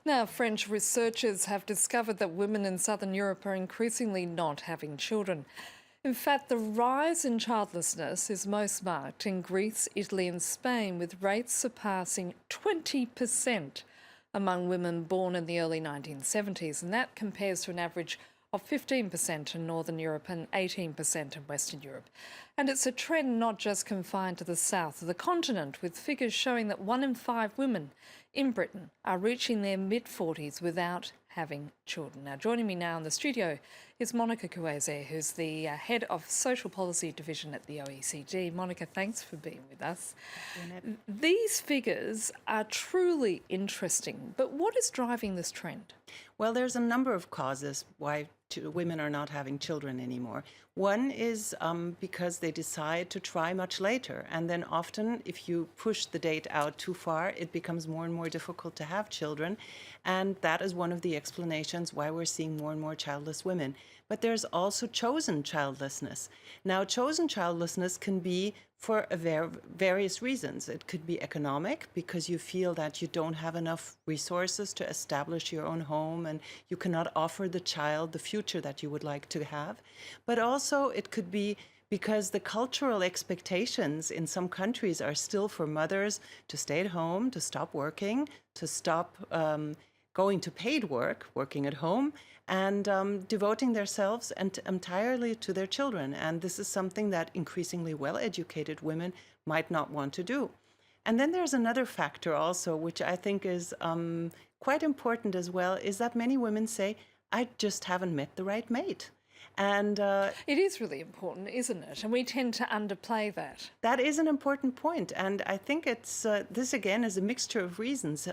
Now, French researchers have discovered that women in southern Europe are increasingly not having children. In fact, the rise in childlessness is most marked in Greece, Italy and Spain, with rates surpassing 20% among women born in the early 1970s, and that compares to an average of 15% in Northern Europe and 18% in Western Europe. And it's a trend not just confined to the south of the continent, with figures showing that 1 in 5 women in Britain are reaching their mid-40s without having children. Now, joining me now in the studio is Monika Queisser, who's the head of Social Policy Division at the OECD. Monika, thanks for being with us. These figures are truly interesting, but what is driving this trend? Well, there's a number of causes why women are not having children anymore. One is because they decide to try much later. And then often, if you push the date out too far, it becomes more and more difficult to have children. And that is one of the explanations why we're seeing more and more childless women. But there's also chosen childlessness. Now, chosen childlessness can be for various reasons. It could be economic, because you feel that you don't have enough resources to establish your own home and you cannot offer the child the future that you would like to have. But also it could be because the cultural expectations in some countries are still for mothers to stay at home, to stop working, to stop going to paid work, working at home, and devoting themselves entirely to their children. And this is something that increasingly well-educated women might not want to do. And then there's another factor also, which I think is quite important as well, is that many women say, I just haven't met the right mate. And it is really important, isn't it? And we tend to underplay that. That is an important point. And I think it's this, again, is a mixture of reasons,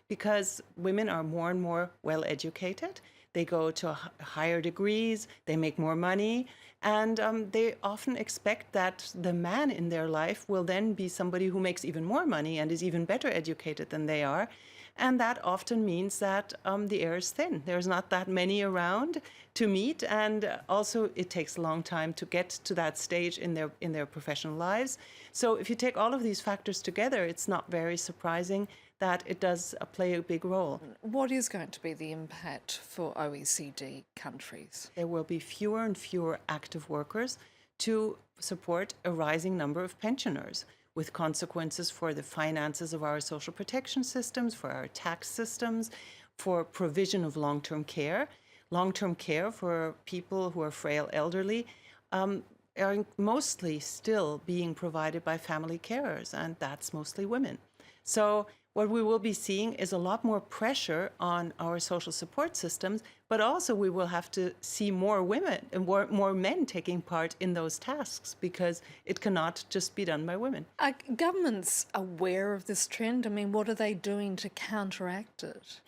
because women are more and more well-educated. They go to higher degrees, they make more money, and they often expect that the man in their life will then be somebody who makes even more money and is even better educated than they are. And that often means that the air is thin. There's not that many around to meet, and also it takes a long time to get to that stage in their professional lives. So if you take all of these factors together, it's not very surprising that it does play a big role. What is going to be the impact for OECD countries? There will be fewer and fewer active workers to support a rising number of pensioners, with consequences for the finances of our social protection systems, for our tax systems, for provision of long-term care. Long-term care for people who are frail elderly are mostly still being provided by family carers, and that's mostly women. So what we will be seeing is a lot more pressure on our social support systems, but also we will have to see more women and more men taking part in those tasks, because it cannot just be done by women. Are governments aware of this trend? I mean, what are they doing to counteract it?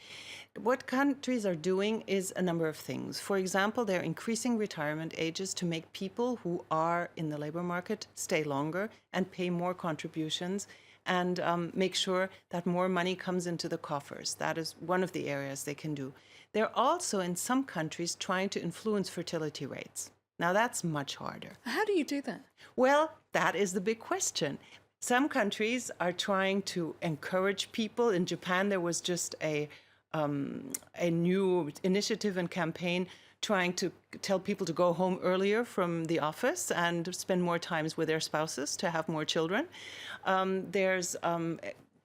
What countries are doing is a number of things. For example, they're increasing retirement ages to make people who are in the labor market stay longer and pay more contributions, and make sure that more money comes into the coffers. That is one of the areas they can do. They're also, in some countries, trying to influence fertility rates. Now, that's much harder. How do you do that? Well, that is the big question. Some countries are trying to encourage people. In Japan, there was just a new initiative and campaign trying to tell people to go home earlier from the office and spend more times with their spouses to have more children. There's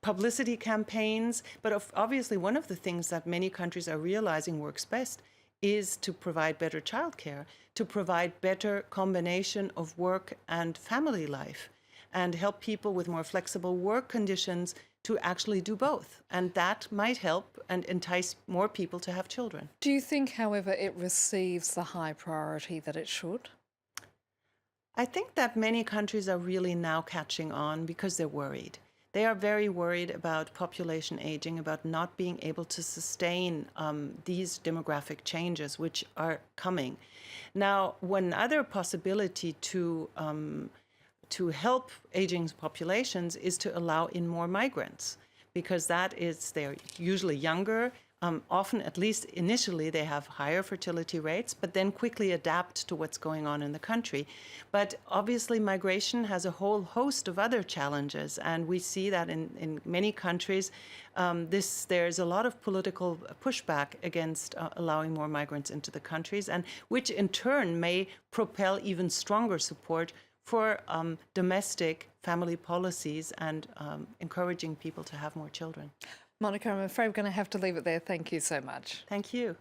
publicity campaigns, but obviously one of the things that many countries are realizing works best is to provide better childcare, to provide better combination of work and family life, and help people with more flexible work conditions to actually do both. And that might help and entice more people to have children. Do you think, however, it receives the high priority that it should? I think that many countries are really now catching on because they're worried. They are very worried about population aging, about not being able to sustain these demographic changes which are coming. Now, one other possibility to help aging populations is to allow in more migrants, because they're usually younger, often, at least initially, they have higher fertility rates, but then quickly adapt to what's going on in the country. But obviously, migration has a whole host of other challenges, and we see that in many countries, there's a lot of political pushback against allowing more migrants into the countries, and which in turn may propel even stronger support for domestic family policies and encouraging people to have more children. Monika, I'm afraid we're going to have to leave it there. Thank you so much. Thank you.